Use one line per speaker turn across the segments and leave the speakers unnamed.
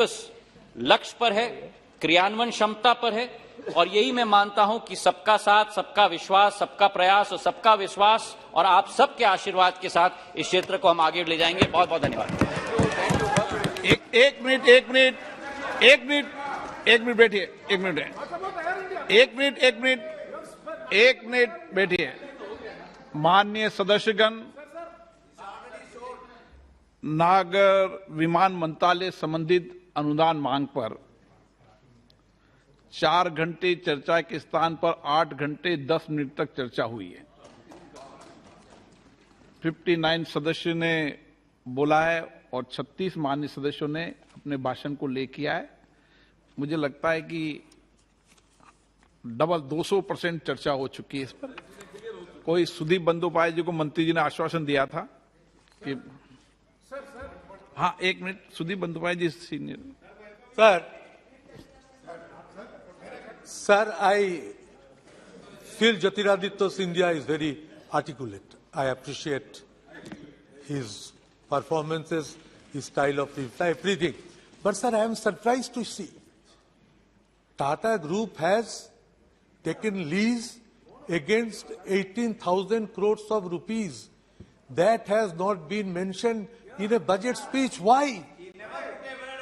लक्ष्य पर है, क्रियान्वयन क्षमता पर है और यही मैं मानता हूं कि सबका साथ, सबका विश्वास, सबका प्रयास और सबका विश्वास और आप सबके आशीर्वाद के साथ इस क्षेत्र को हम आगे ले जाएंगे। बहुत बहुत धन्यवाद।
एक मिनट बैठिए। एक मिनट बैठिए। माननीय सदस्यगण, नागर विमान मंत्रालय संबंधित अनुदान मांग पर 4 घंटे चर्चा के स्थान पर 8 घंटे 10 मिनट तक चर्चा हुई है। 59 सदस्यों ने बोला है और 36 माननीय सदस्यों ने अपने भाषण को ले किया है। मुझे लगता है कि डबल 200% चर्चा हो चुकी है इस पर। कोई सुदीप बंदोपाध्याय जी को मंत्री जी ने आश्वासन दिया था कि हाँ, एक minute, Sudip Bandopadhyay ji senior.
Sir, I feel Jyotiraditya Scindia is very articulate. I appreciate his performances, his style of reply, everything. But sir, I am surprised to see Tata Group has taken lease against 18,000 crores of rupees. That has not been mentioned in a budget speech. Why?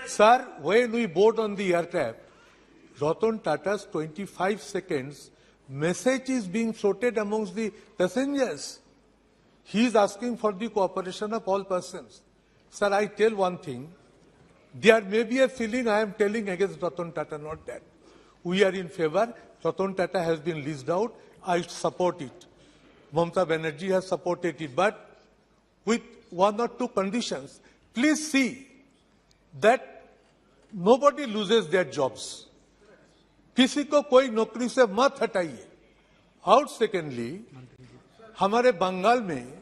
Sir, when we board on the aircraft, Ratan Tata's 25 seconds message is being floated amongst the passengers. He is asking for the cooperation of all persons. Sir, I tell one thing. There may be a feeling I am telling against Ratan Tata, not that. We are in favor. Ratan Tata has been leased out. I support it. Mamata Banerjee has supported it. But with 1 or 2 conditions. Please see that nobody loses their jobs. किसी को कोई नौकरी से मत हटाइए। और secondly, हमारे बंगाल में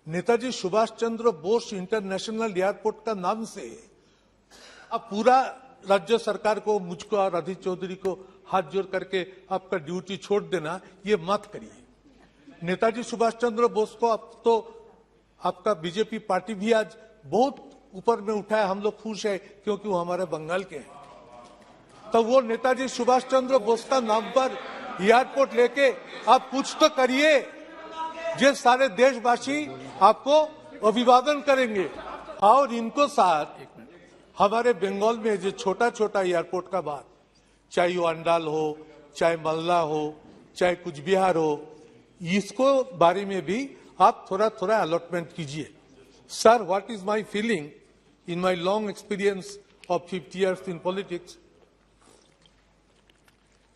नेताजी सुभाष चंद्र बोस इंटरनेशनल एयरपोर्ट का नाम से अब पूरा राज्य सरकार को, मुझको और अधीर चौधरी को हाथ जोड़ करके आपका ड्यूटी छोड़ देना, ये मत करिए। नेताजी सुभाष चंद्र बोस को अब तो आपका बीजेपी पार्टी भी आज बहुत ऊपर में उठाया। हम लोग खुश है क्योंकि वो हमारे बंगाल के हैं। तो वो नेताजी सुभाष चंद्र बोस का नाम पर एयरपोर्ट लेके आप कुछ तो करिए, जो सारे देशवासी आपको अभिवादन करेंगे। और इनको साथ हमारे बंगाल में जो छोटा छोटा एयरपोर्ट का बात, चाहे वो अंडाल हो, चाहे मल्ला हो, चाहे कुछ बिहार हो, इसको बारे में भी आप थोड़ा थोड़ा अलॉटमेंट कीजिए। Sir, what is my feeling in my long experience of 50 years in politics?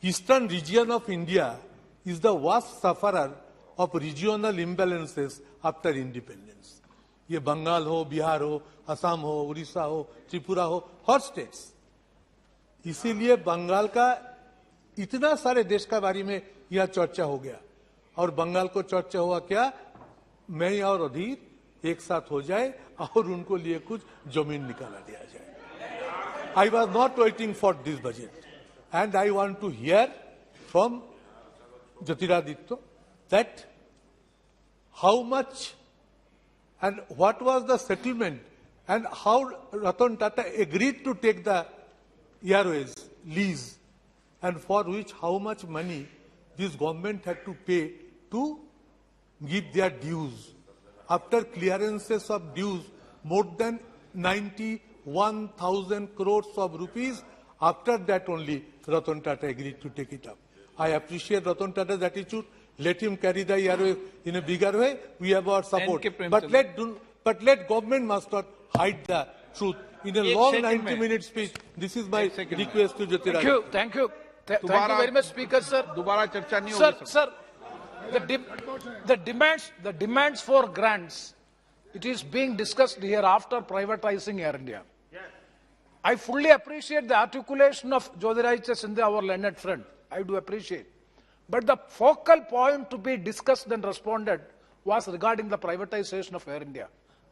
Eastern region of India is the worst sufferer of regional imbalances after independence. ये बंगाल हो, बिहार हो, असम हो, उड़ीसा हो, त्रिपुरा हो, हर स्टेट्स। इसीलिए बंगाल का इतना सारे देश का बारे में यह चर्चा हो गया। और बंगाल को चर्चा हुआ क्या, मैं और अधीर एक साथ हो जाए और उनको लिए कुछ जमीन निकाला दिया जाए। I was not waiting for this budget. And I want to hear from Jyotiraditya that how much and what was the settlement and how Ratan Tata agreed to take the airways lease and for which how much money this government had to pay to give their dues. After clearances of dues, more than 91,000 crores of rupees. After that only Ratan Tata agreed to take it up. I appreciate Ratan Tata's attitude. Let him carry the airways in a bigger way. We have our support. But let government must not hide the truth. In a long 90-minute speech, this is my request to Jyotiraditya.
Thank you very much, Speaker, sir.
दोबारा चर्चा नहीं होगी,
sir. The demands for grants, it is being discussed here after privatizing Air India. I fully appreciate the articulation of Jyotiraditya Scindia, our learned friend. I do appreciate. But the focal point to be discussed and responded was regarding the privatization of Air India.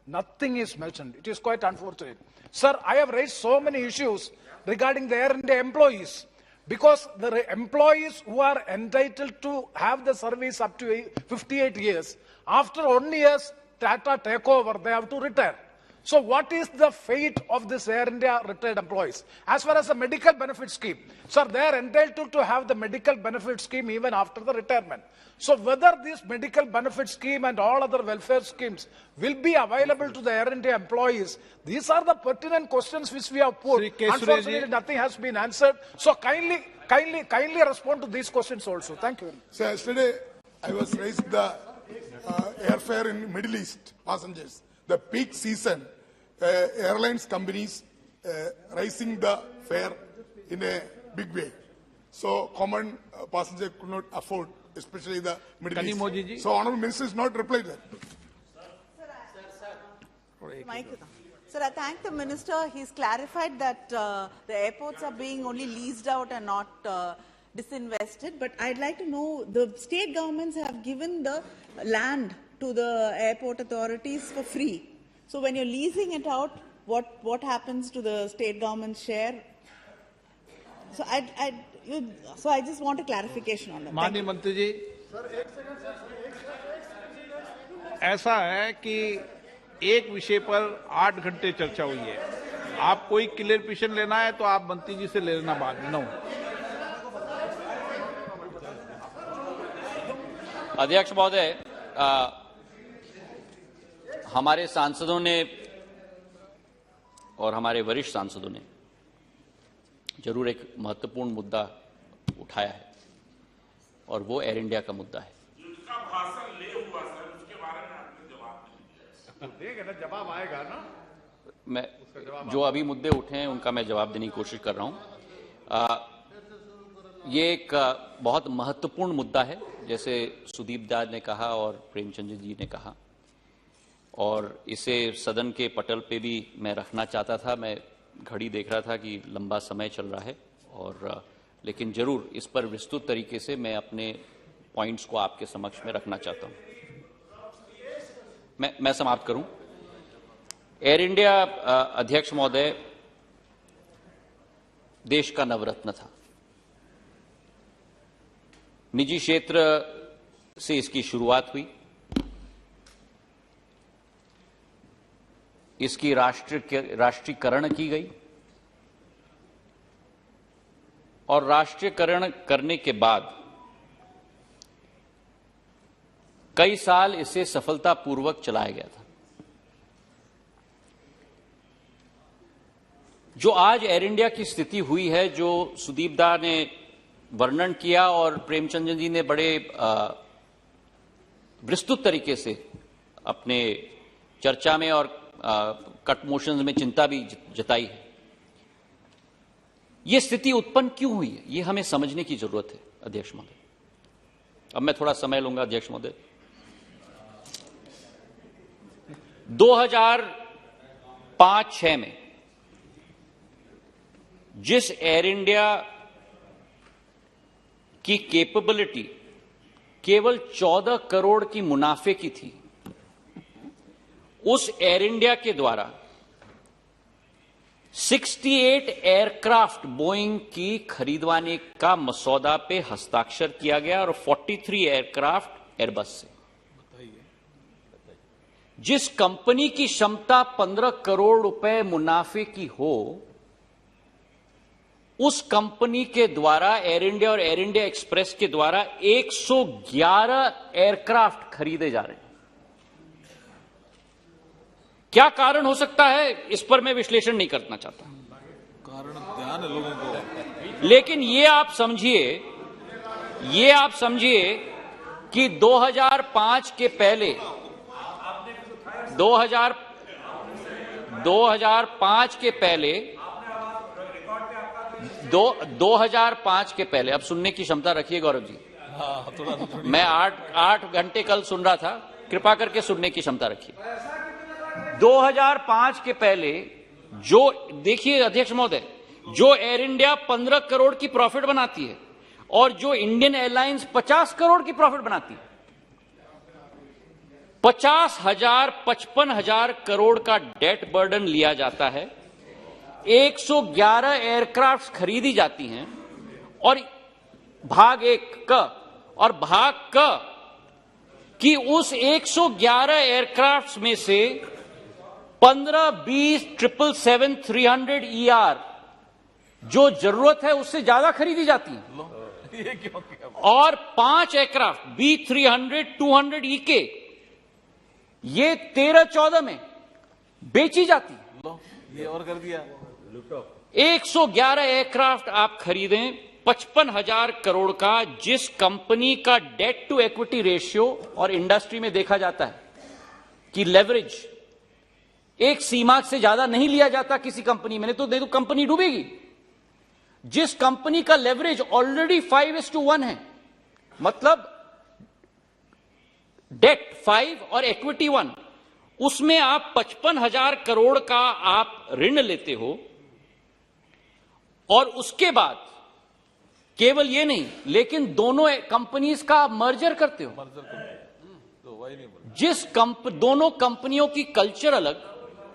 Nothing is mentioned. It is quite unfortunate. Sir, I have raised so many issues regarding the Air India employees, because the employees who are entitled to have the service up to 58 years, after 1 year Tata take over, they have to retire. So what is the fate of this Air India retired employees? As far as the medical benefit scheme, sir, they are entitled to have the medical benefit scheme even after the retirement. So whether this medical benefit scheme and all other welfare schemes will be available to the Air India employees, these are the pertinent questions which we have put.
Shri K. Suresh ji.
Unfortunately, nothing has been answered. So kindly respond to these questions also. Thank you.
So yesterday I was raising the airfare in Middle East passengers. The peak season, airlines companies raising the fare in a big way. So common passenger could not afford, especially the Middle
Kani
East.
Moji ji.
So Honorable Minister is not replied that.
Sir, I thank the Minister. He's clarified that the airports are being only leased out and not disinvested. But I'd like to know, the state governments have given the land to the airport authorities for free. So when you're leasing it out, what happens to the state government's share? So I just want a clarification on that.
माननीय मंत्री जी, ऐसा है कि एक विषय पर 8 घंटे चर्चा हुई है। आप कोई क्लियरिफिकेशन लेना है तो आप मंत्री जी से ले लेना बाद में।
अध्यक्ष महोदय, हमारे सांसदों ने और हमारे वरिष्ठ सांसदों ने जरूर एक महत्वपूर्ण मुद्दा उठाया है और वो एयर इंडिया का मुद्दा है।
जिसका भाषण ले हुआ सर, उसके बारे में आपने जवाब नहीं दिया। देगा ना, जवाब आएगा ना।
मैं जो अभी मुद्दे उठे हैं उनका मैं जवाब देने की कोशिश कर रहा हूं। ये एक बहुत महत्वपूर्ण मुद्दा है, जैसे सुदीप दाद ने कहा और प्रेमचंद जी ने कहा, और इसे सदन के पटल पे भी मैं रखना चाहता था। मैं घड़ी देख रहा था कि लंबा समय चल रहा है, और लेकिन जरूर इस पर विस्तृत तरीके से मैं अपने पॉइंट्स को आपके समक्ष में रखना चाहता हूं। मैं समाप्त करूं। एयर इंडिया, अध्यक्ष महोदय, देश का नवरत्न था। निजी क्षेत्र से इसकी शुरुआत हुई, इसकी राष्ट्रीयकरण की गई, और राष्ट्रीयकरण करने के बाद कई साल इसे सफलतापूर्वक चलाया गया था। जो आज एयर इंडिया की स्थिति हुई है, जो सुदीप दा ने वर्णन किया और प्रेमचंद जी ने बड़े विस्तृत तरीके से अपने चर्चा में और कट मोशंस में चिंता भी जताई है, यह स्थिति उत्पन्न क्यों हुई है, यह हमें समझने की जरूरत है। अध्यक्ष महोदय, अब मैं थोड़ा समय लूंगा। अध्यक्ष महोदय, 2005-6 में जिस एयर इंडिया की कैपेबिलिटी केवल 14 करोड़ की मुनाफे की थी, उस एयर इंडिया के द्वारा 68 एयरक्राफ्ट बोइंग की खरीदवाने का मसौदा पे हस्ताक्षर किया गया, और 43 एयरक्राफ्ट एयरबस से। जिस कंपनी की क्षमता 15 करोड़ रुपए मुनाफे की हो, उस कंपनी के द्वारा, एयर इंडिया और एयर इंडिया एक्सप्रेस के द्वारा 111 एयरक्राफ्ट खरीदे जा रहे हैं। क्या कारण हो सकता है, इस पर मैं विश्लेषण नहीं करना चाहता।
कारण ध्यान है लोगों को,
लेकिन ये आप समझिए कि 2005 के पहले 2005 के पहले, अब सुनने की क्षमता रखिए गौरव जी। मैं 8 घंटे कल सुन रहा था, कृपा करके सुनने की क्षमता रखिए। 2005 के पहले जो, देखिए अध्यक्ष महोदय, जो एयर इंडिया 15 करोड़ की प्रॉफिट बनाती है और जो इंडियन एयरलाइंस 50 करोड़ की प्रॉफिट बनाती है, 55,000 करोड़ का डेट बर्डन लिया जाता है, 111 एयरक्राफ्ट खरीदी जाती हैं, और भाग 1 क और भाग क कि उस 111 एयरक्राफ्ट में से 15, 20, 777, 300 ER जो जरूरत है उससे ज्यादा खरीदी जाती है, और 5 एयरक्राफ्ट B300, 200 EK ये 13-14 में बेची जाती है।
ये और कर दिया।
111 एयरक्राफ्ट आप खरीदें 55,000 करोड़ का, जिस कंपनी का डेट टू इक्विटी रेशियो और इंडस्ट्री में देखा जाता है कि लेवरेज एक सीमा से ज्यादा नहीं लिया जाता किसी कंपनी में, नहीं तो कंपनी डूबेगी। जिस कंपनी का लेवरेज ऑलरेडी 5:1 है, मतलब डेट 5 और इक्विटी 1, उसमें आप 55,000 करोड़ का आप ऋण लेते हो, और उसके बाद केवल ये नहीं, लेकिन दोनों कंपनीज का मर्जर करते हो। दोनों कंपनियों की कल्चर अलग,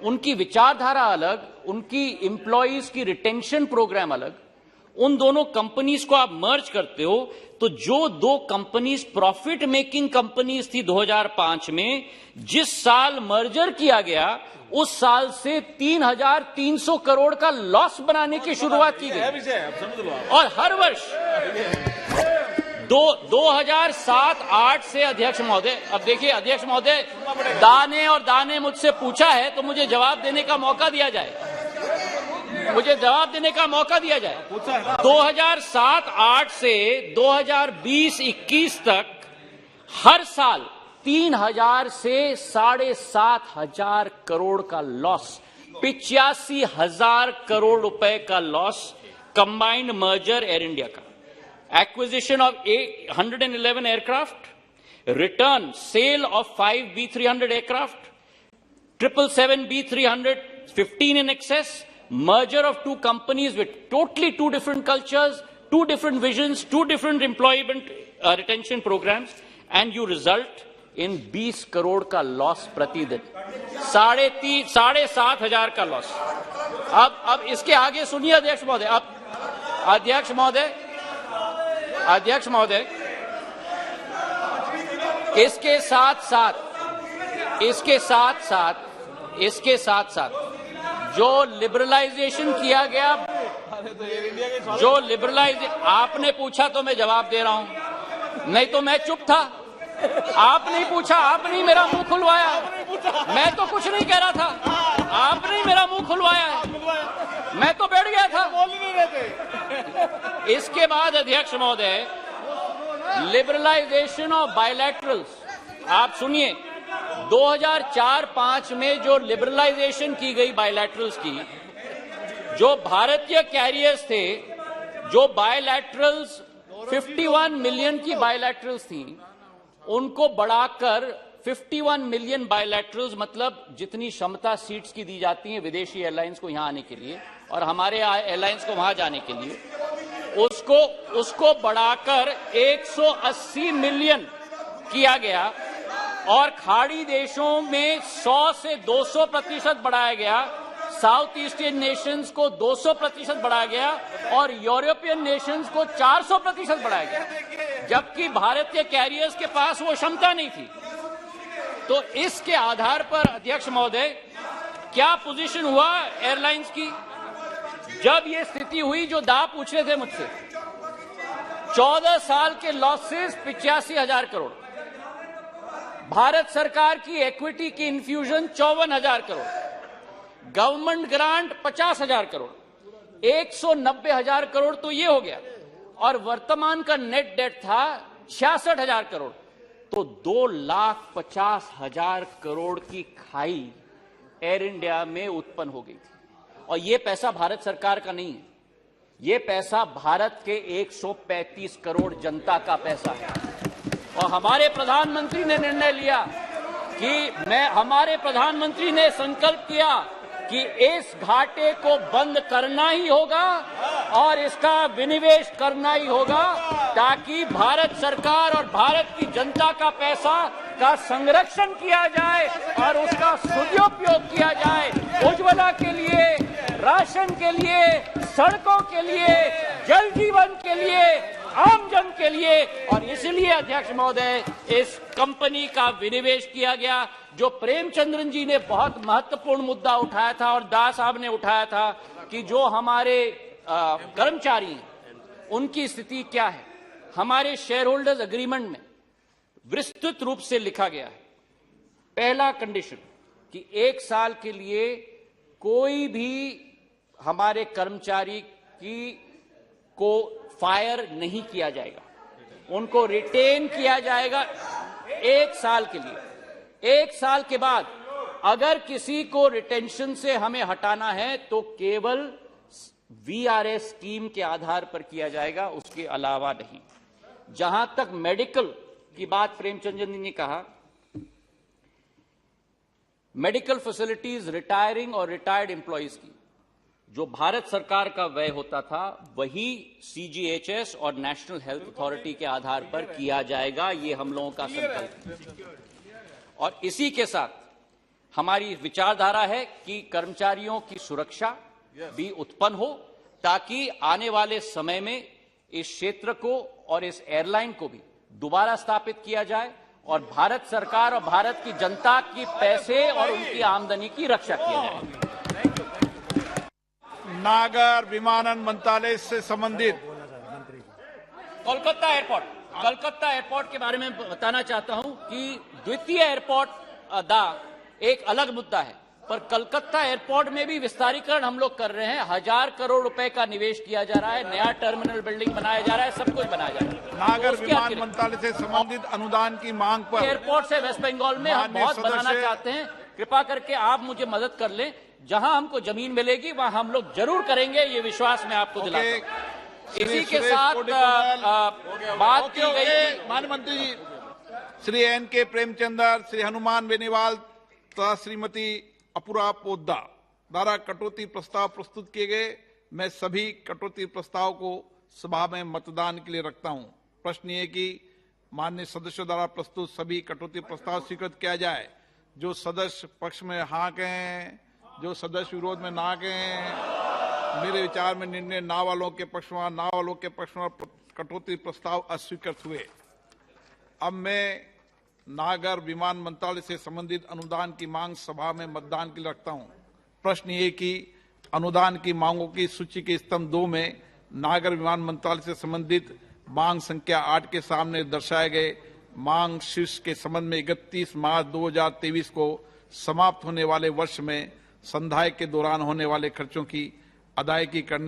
उनकी विचारधारा अलग, उनकी इंप्लॉइज की रिटेंशन प्रोग्राम अलग, उन दोनों कंपनीज को आप मर्ज करते हो, तो जो दो कंपनीज प्रॉफिट मेकिंग कंपनीज थी 2005 में, जिस साल मर्जर किया गया उस साल से 3,300 करोड़ का लॉस बनाने की शुरुआत की गई, और हर वर्ष 2007-8 से अध्यक्ष महोदय, अब देखिए अध्यक्ष महोदय, दाने मुझसे पूछा है तो मुझे जवाब देने का मौका दिया जाए, मुझे जवाब देने का मौका दिया जाए। 2007-8 से 2020-21 तक हर साल 3,000 से 7,500 करोड़ का लॉस, 85,000 करोड़ रुपए का loss, combined merger Air India का, acquisition of 111 aircraft, return sale of 5 B300 aircraft, 777 B300 15 in excess, merger of two companies with totally two different cultures, two different visions, two different employment retention programs, and you result in 20 crore का loss प्रतिदिन, 7,500 का loss. अब इसके आगे सुनिए अध्यक्ष महोदय, अब अध्यक्ष महोदय, इसके साथ साथ जो लिबरलाइजेशन किया गया, आपने पूछा तो मैं जवाब दे रहा हूं, नहीं तो मैं चुप था। आप नहीं पूछा, आपने ही मेरा मुंह खुलवाया, मैं तो कुछ नहीं कह रहा था, आपने ही मेरा मुंह खुलवाया है, मैं तो बैठ गया था। इसके बाद अध्यक्ष महोदय, लिबरलाइजेशन ऑफ बायलैटरल्स, आप सुनिए, 2004-5 में जो लिबरलाइजेशन की गई बायलैटरल्स की, जो भारतीय कैरियर्स थे, जो बायलैटरल्स 51 मिलियन की बायलैटरल्स थी, उनको बढ़ाकर 51 मिलियन बायलैटरल्स, मतलब जितनी क्षमता सीट्स की दी जाती हैं विदेशी एयरलाइंस को यहां आने के लिए और हमारे एयरलाइंस को वहां जाने के लिए, उसको बढ़ाकर 180 मिलियन किया गया, और खाड़ी देशों में 100 से 200% बढ़ाया गया, साउथ ईस्टियन नेशंस को 200% बढ़ाया गया, और यूरोपियन नेशंस को 400% बढ़ाया गया, जबकि भारतीय कैरियर्स के पास वो क्षमता नहीं थी। तो इसके आधार पर अध्यक्ष महोदय, क्या पोजीशन हुआ एयरलाइंस की जब ये स्थिति हुई जो दा पूछ रहे थे मुझसे? 14 साल के लॉसेस 85,000 करोड़, भारत सरकार की इक्विटी की infusion 54,000 crore, government grant 50,000 crore, 190,000 crore तो ये हो गया, और वर्तमान का नेट डेट था 66,000 करोड़, तो 2,50,000 करोड़ की खाई एयर इंडिया में उत्पन्न हो गई थी। और ये पैसा भारत सरकार का नहीं है, ये पैसा भारत के 135 करोड़ जनता का पैसा है। और हमारे प्रधानमंत्री ने निर्णय लिया कि हमारे प्रधानमंत्री ने संकल्प किया कि इस घाटे को बंद करना ही होगा और इसका विनिवेश करना ही होगा, ताकि भारत सरकार और भारत की जनता का पैसा का संरक्षण किया जाए और उसका सदुपयोग किया जाए, उज्ज्वला के लिए, राशन के लिए, सड़कों के लिए, जल जीवन के लिए, आम जन के लिए, और इसलिए अध्यक्ष महोदय इस कंपनी का विनिवेश किया गया। जो प्रेमचंद्रन जी ने बहुत महत्वपूर्ण मुद्दा उठाया था और दास साहब ने उठाया था कि जो हमारे कर्मचारी हैं उनकी स्थिति क्या है, हमारे शेयर होल्डर्स एग्रीमेंट में विस्तृत रूप से लिखा गया है। पहला कंडीशन कि 1 साल के लिए कोई भी हमारे कर्मचारी को फायर नहीं किया जाएगा, उनको रिटेन किया जाएगा 1 साल के लिए। 1 साल के बाद अगर किसी को रिटेंशन से हमें हटाना है तो केवल वीआरएस स्कीम के आधार पर किया जाएगा, उसके अलावा नहीं। जहां तक मेडिकल की बात प्रेमचंद्रन जी ने कहा, मेडिकल फैसिलिटीज रिटायरिंग और रिटायर्ड एम्प्लॉयज की जो भारत सरकार का व्यय होता था वही सीजीएचएस और नेशनल हेल्थ अथॉरिटी के आधार पर किया जाएगा। ये हम लोगों का संकल्प है। और इसी के साथ हमारी विचारधारा है कि कर्मचारियों की सुरक्षा भी उत्पन्न हो ताकि आने वाले समय में इस क्षेत्र को और इस एयरलाइन को भी दोबारा स्थापित किया जाए और भारत सरकार और भारत की जनता की पैसे और उनकी आमदनी की रक्षा की जाए।
नागर विमानन मंत्रालय से संबंधित
कोलकाता एयरपोर्ट के बारे में बताना चाहता हूं कि द्वितीय एयरपोर्ट एक अलग मुद्दा है, पर कलकत्ता एयरपोर्ट में भी विस्तारीकरण हम लोग कर रहे हैं। 1000 करोड़ रुपए का निवेश किया जा रहा है, नया टर्मिनल बिल्डिंग बनाया जा रहा है, सब कुछ बनाया जा रहा है।
नागर विमान मंत्रालय से संबंधित अनुदान की मांग पर
एयरपोर्ट से वेस्ट बंगाल में हम बहुत बनाना चाहते हैं। कृपा करके आप मुझे मदद कर लें, जहां हमको जमीन मिलेगी वहां हम लोग जरूर करेंगे, ये विश्वास मैं आपको दिलाता हूं। इसी के साथ बात की गई।
माननीय मंत्री जी श्री एन.के. प्रेमचंद्र, श्री हनुमान बेनीवाल तथा श्रीमती अपूर्वा पोद्दार द्वारा कटौती प्रस्ताव प्रस्तुत किए गए। मैं सभी कटौती प्रस्ताव को सभा में मतदान के लिए रखता हूं। प्रश्न ये कि माननीय सदस्यों द्वारा प्रस्तुत सभी कटौती प्रस्ताव स्वीकृत किया जाए। जो सदस्य पक्ष में हाँ कहें, जो सदस्य विरोध में ना कहें। मेरे विचार में निर्णय ना वालों के पक्ष में, ना वालों के पक्ष में कटौती प्रस्ताव अस्वीकृत हुए। अब मैं नागर विमान मंत्रालय से संबंधित अनुदान की मांग सभा में मतदान के लिए रखता हूं। प्रश्न ये कि अनुदान की मांगों की सूची के स्तंभ 2 में नागर विमान मंत्रालय से संबंधित मांग संख्या 8 के सामने दर्शाए गए मांग शीर्ष के संबंध में 31 मार्च 2023 को समाप्त होने वाले वर्ष में संधाय के दौरान होने वाले खर्चों की अदायगी करने